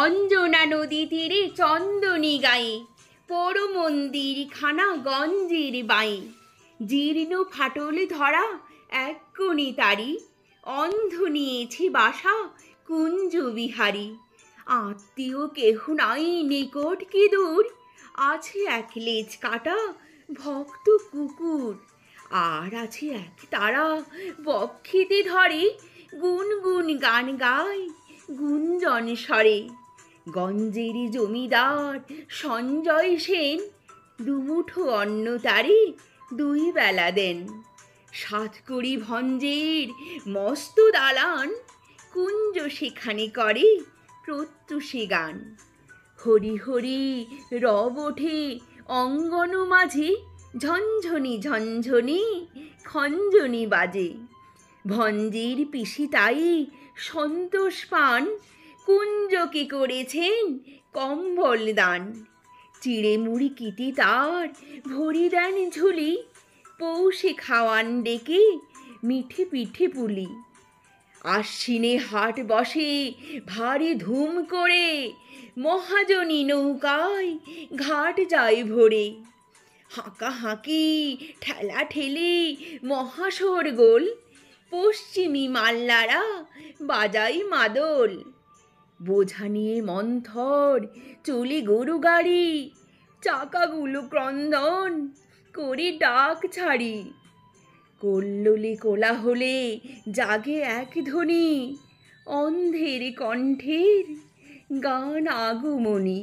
অঞ্জনা নদী তীরে চন্দনী গায়ে, পোড় মন্দির খানা গঞ্জের বাঁয়ে, জীর্ণ ফাটলে ধরা এক কোণে তারি, অন্ধ নিয়েছে বাসা কুঞ্জ বিহারী। আত্মীয় কেহ নাই নিকট কি দূর, আছে এক লেজ কাটা ভক্ত কুকুর। আর আছে এক তারা বক্ষিতে ধরে, গুনগুন গান গায় গুঞ্জন স্বরে। গঞ্জের জমিদার সঞ্জয় সেন, দুমুঠো অন্ন তারে দুই বেলা দেন। সাতকড়ি ভঞ্জের মস্ত দালান, কুঞ্জ সেখানে করে প্রত্যুষে গান। হরি হরি রব ওঠে অঙ্গন মাঝে, ঝনঝনি ঝনঝনি খঞ্জনি বাজে। ভঞ্জের পিসি তাই সন্তোষ পান, কুঞ্জকে করেছেন কম্বল দান। চিড়ে মুড়ি কিটি তার ভরি দেন ঝুলি, পৌষে খাওয়ান ডেকে মিঠে পিঠে পুলি। আশ্বিনে হাট বসে ভারী ধুম করে, মহাজনী নৌকায় ঘাট যায় ভরে। হাঁকা হাঁকি ঠেলা ঠেলি মহাশোরগোল, পশ্চিমী মাল্লারা বাজাই মাদল। বোঝা নিয়ে মন্থর চলে গরু গাড়ি, চাকাগুলো ক্রন্দন করে ডাক ছাড়ি। কল্লোলে কোলাহলে জাগে এক ধ্বনি, অন্ধের কণ্ঠের গান আগমনী।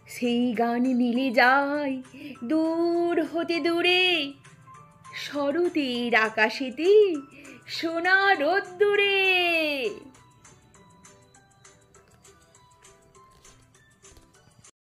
সেই গান মিলে যায় দূর হতে দূরে, শরতের আকাশেতে সোনা রোদ্দুরে।